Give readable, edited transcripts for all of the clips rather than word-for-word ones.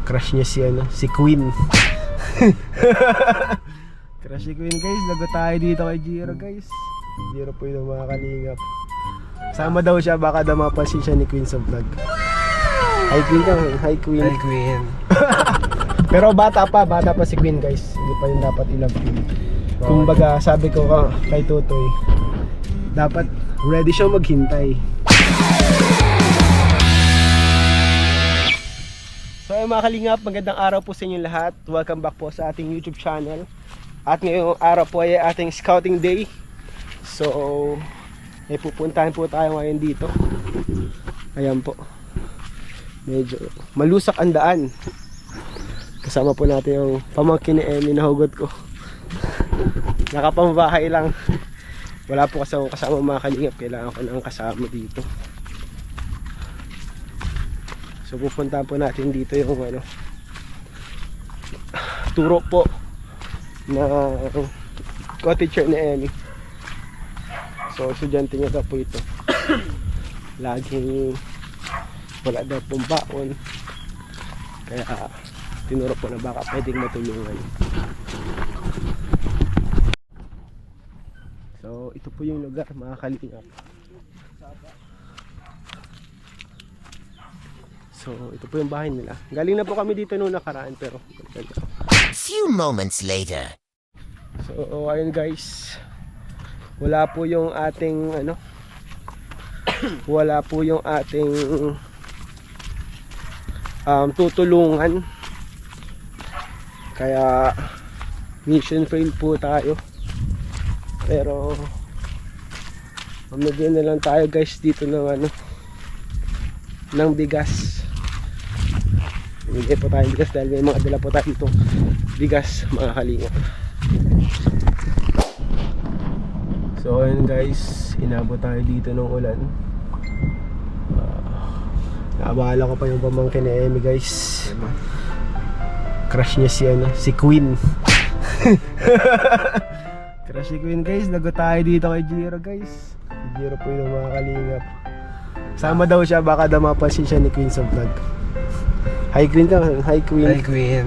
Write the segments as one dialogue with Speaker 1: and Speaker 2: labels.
Speaker 1: Crush niya si Queen. Crush si Queen guys. Lago tayo dito kay Jiro guys. Jiro po yung mga kalingap. Sama daw siya, baka daw mapansin siya ni Queen sa vlog. Hi Queen ka, hi Queen.
Speaker 2: Hi Queen.
Speaker 1: Pero bata pa si Queen guys. Hindi pa yung dapat i-love Queen. Kumbaga sabi ko kay Totoy, dapat ready siya maghintay. So ay mga kalingap, magandang araw po sa inyo lahat. Welcome back po sa ating YouTube channel. At ngayong araw po ay ating scouting day. So may pupuntahan po tayo ngayon dito. Ayan po, medyo malusak ang daan. Kasama po natin yung pamangkin ni Emmy na hugot ko. Nakapambahay lang. Wala po kasama mga kalingap. Kailangan ko nang kasama dito. So pupuntahan po natin dito yung turo po na cottager ni Emmy. So estudyante niya daw po ito. Laging wala daw pong baon. Kaya tinuro po na baka pwedeng matulungan. So ito po yung lugar mga kalingap. So ito po yung bahay nila. Galing na po kami dito noong nakaraan pero
Speaker 3: few moments later.
Speaker 1: So ayun guys, wala po yung ating wala po yung ating tutulungan. Kaya mission fail po tayo. Pero mamigyan na lang tayo guys dito ng ng bigas. Bigay po tayo bigas dahil may mga dala po tayo dito bigas mga kalingap. So ayun guys, inabot tayo dito ng ulan. Naabala ko pa yung pamangkin ni Emmy guys. Crush niya si Queen. Crush si Queen guys. Lago tayo dito kay Jiro guys. Si Jiro po yung mga kalingap. Sama daw siya, baka daw mapansin siya ni Queen sa vlog. Hi Queen ka, hi Queen.
Speaker 2: Hi Queen.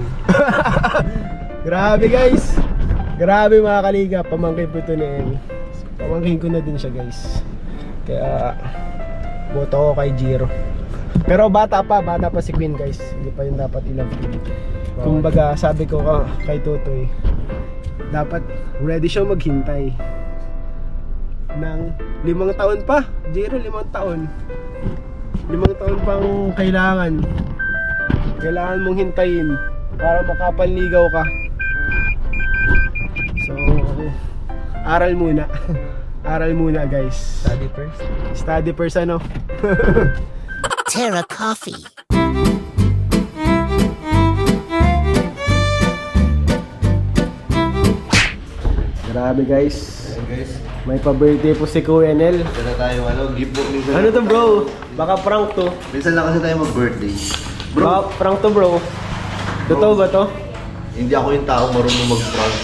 Speaker 1: Grabe guys. Grabe mga kalingap. Pamangkin po ito ni Emmy. Pamangkin ko na din siya guys. Kaya boto ko kay Jiro. Pero bata pa si Queen guys. Hindi pa yung dapat i-love Queen. Kumbaga sabi ko kay Totoy, dapat ready siya maghintay ng 5 taon pa. Jiro, 5 taon. 5 taon pang kailangan mong hintayin para makapanligaw ka. So aral muna. Aral muna guys. Study first
Speaker 3: Terra Coffee.
Speaker 1: Grabe guys. May pa-birthday po si Kuya Nel.
Speaker 4: Kaya tayo gift book minsan.
Speaker 1: Ano to bro? Baka prank to.
Speaker 4: Minsan lang kasi tayo mag-birthday.
Speaker 1: Bro, prank to bro. Totoo ba to?
Speaker 4: Hindi ako yung tao marunong mag-prank.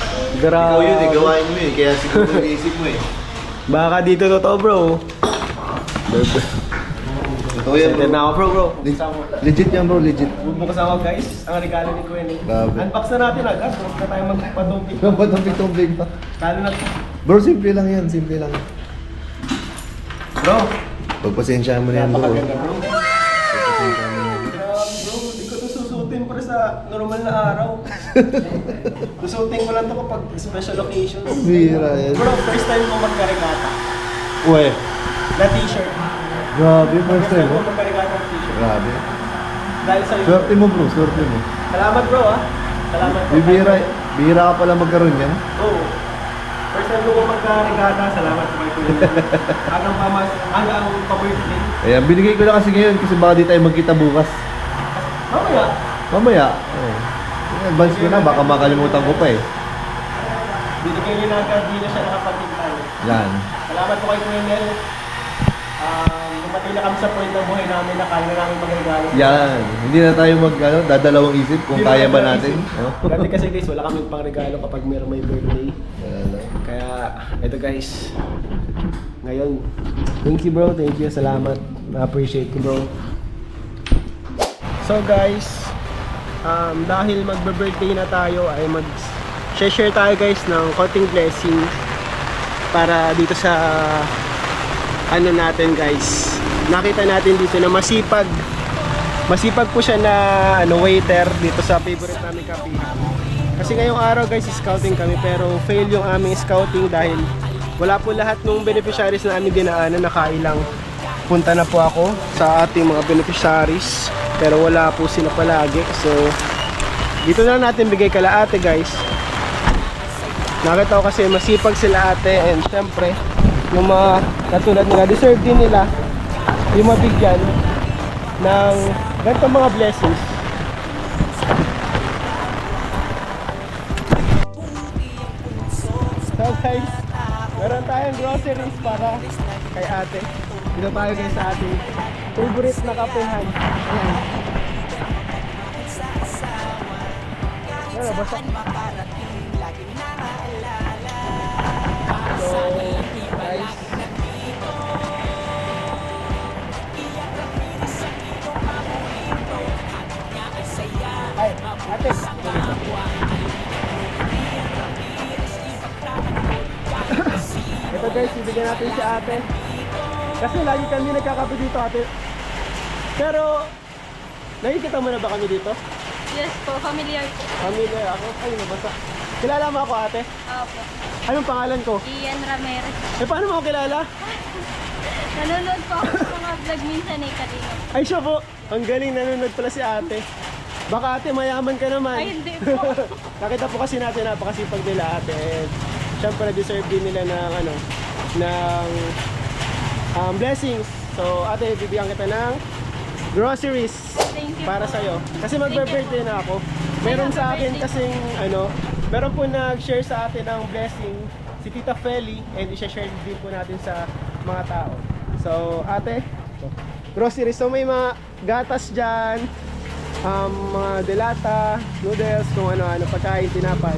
Speaker 1: Grabe.
Speaker 4: Ikaw yun gawain mo kaya siguro naisip mo
Speaker 1: Baka dito totoo bro.
Speaker 4: Totoo yan
Speaker 1: Excited na ako bro.
Speaker 4: Legit yan bro, legit.
Speaker 1: Bubukas ako guys. Ang regalo ni Kuya Nel.
Speaker 4: Grabe.
Speaker 1: Unbox na natin agad. Huwag na tayo magpatumpik.
Speaker 4: Tumpig pa.
Speaker 1: Kalo na.
Speaker 4: Bro, simple lang yan, simple lang.
Speaker 1: Bro.
Speaker 4: Pagpasensyahan mo na yan bro.
Speaker 1: Napakaganda bro. Grabe bro. Hindi ko ito susutin para sa normal na araw. Susutin ko lang ito kapag special occasion.
Speaker 4: Bira yan.
Speaker 1: Bro, first time ko magkarigata.
Speaker 4: Uwe.
Speaker 1: Na t-shirt.
Speaker 4: Grabe, first time
Speaker 1: ko
Speaker 4: mo.
Speaker 1: magkarigata ng t-shirt.
Speaker 4: Grabe.
Speaker 1: Dahil sa'yo.
Speaker 4: Swerte mo bro, swerte mo.
Speaker 1: Salamat bro ah. Salamat bro.
Speaker 4: Bira ka pala magkaroon yan.
Speaker 1: Oo. First time ko magkarigata. Salamat po kay Kuya. Hanggang pa-birthday.
Speaker 4: Ayan, binigay ko na kasi ngayon kasi baka di tayo magkita bukas. Mamaya. Oh. Advance ko na, baka makalimutan ko pa
Speaker 1: Binigay niyo na agad, di na siya nakapagtintay.
Speaker 4: Yan.
Speaker 1: Salamat po kay Kuya Nel. Dumating na kami sa point ng buhay namin na kaya na namin magregalo.
Speaker 4: Yan. Hindi na tayo dadalawang isip kung kaya ba natin.
Speaker 1: Dati kasi guys, wala kaming pang regalo kapag may birthday. Kaya, ito guys. Ngayon, thank you bro, thank you, salamat. Na-appreciate ko bro. So guys, dahil magbe-birthday na tayo ay mag-share tayo guys ng konting blessing para dito sa ano natin guys. Nakita natin dito na masipag po siya na waiter dito sa favorite namin kapihan. Kasi ngayong araw guys, scouting kami pero fail yung aming scouting dahil wala po lahat ng beneficiaries na aming dinaanan. Nakailang punta na po ako sa ating mga beneficiaries pero wala po sila palagi. So dito na natin bigay kala ate guys. Nakita ko kasi masipag sila ate and syempre yung mga katulad nila, deserve din nila yung mabigyan ng ganitong mga blessings. So guys, meron tayong groceries para kay ate. Dito tayo guys sa ating favorite na kapehan. Ayan. Ayan, basta. So, guys, ay, ate. Ito guys, bibigyan natin si ate. Kasi lagi kami nagkakape dito ate. Pero, nakikita mo na ba kami dito?
Speaker 2: Yes po, familiar po.
Speaker 1: Familiar ako. Ay, nabasa. Kilala mo ako ate?
Speaker 2: Opo.
Speaker 1: Anong pangalan ko?
Speaker 2: Ian Ramirez.
Speaker 1: Eh, paano mo ako kilala?
Speaker 2: Nanonood po ako sa mga vlog minsan eh, kanina.
Speaker 1: Ay, siya po. Ang galing, nanonood pala si ate. Baka ate, mayaman ka naman.
Speaker 2: Ay, hindi po.
Speaker 1: Nakita po kasi natin napakasipag nila ate. And syempre deserve din nila ng blessings. So ate, bibigyan kita ng groceries
Speaker 2: Thank you
Speaker 1: para
Speaker 2: po.
Speaker 1: sa'yo. Kasi magbe-birthday na ako. Meron sa akin kasing meron po nag-share sa atin ng blessing si Tita Feli and i-share din po natin sa mga tao. So ate, groceries. So may mga gatas dyan, mga delata, noodles, kung ano-ano, pagkain, tinapay.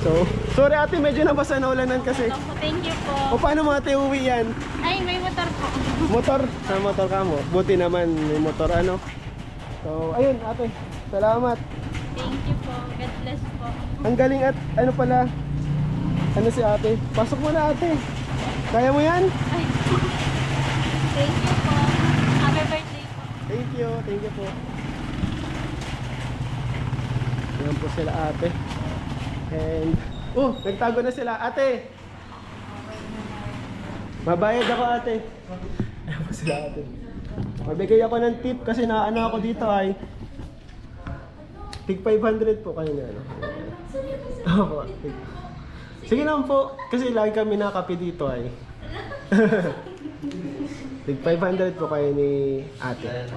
Speaker 1: So, sorry ate, medyo nabasa na ulanan kasi.
Speaker 2: Thank you
Speaker 1: O
Speaker 2: po.
Speaker 1: paano mga ate uwi yan?
Speaker 2: Ay, may motor po.
Speaker 1: Motor? Sa motor ka mo? Buti naman may motor So, ayun ate, salamat.
Speaker 2: Thank you po. God bless po.
Speaker 1: Ang galing at pala, si ate. Pasok mo na ate. Kaya mo yan?
Speaker 2: Thank you po. Happy birthday po.
Speaker 1: Thank you po. Yan po sila ate. And, nagtago na sila. Ate! Mabayad ako ate. Ayan po sila ate. Mabigay ako ng tip kasi naano ako dito ay tig 500 po kayo na Opo. Sige naman po. Kasi lagi kami nakape dito ay. Tig 500 po kayo ni ate. Ayan.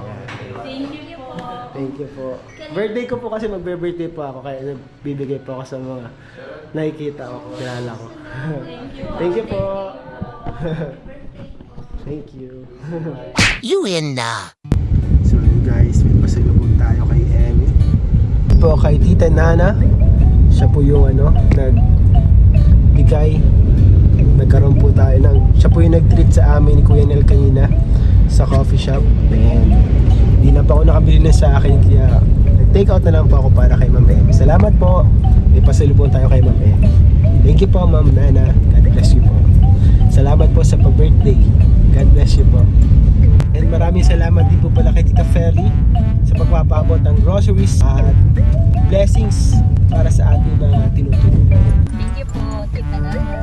Speaker 2: Thank you po.
Speaker 1: Thank you po. Birthday ko po kasi magbe-birthday po ako kaya nagbibigay po ako sa mga nakikita ko, kilala ko. Thank you po. Thank you.
Speaker 3: You in na.
Speaker 1: So guys, may pasalubong tayo kay Emmy. Po kay Tita Nana. Siya po yung nagbigay. Nagkaroon po tayo siya po yung nag-treat sa amin ni Kuya Nel kanina sa coffee shop. And hindi na pa ako nakabili na sa akin kaya nag-take out na lang po ako para kay Ma'am Emmy. Salamat po. May pasalubong tayo kay Ma'am Emmy. Thank you po Ma'am Nana. God bless you po. Salamat po sa pag-birthday. God bless you po. And maraming salamat din po pala kay Tita Feli sa pagpapaabot ng groceries at blessings para sa ating mga tinutulungan.
Speaker 2: Thank you po, Tita Nana.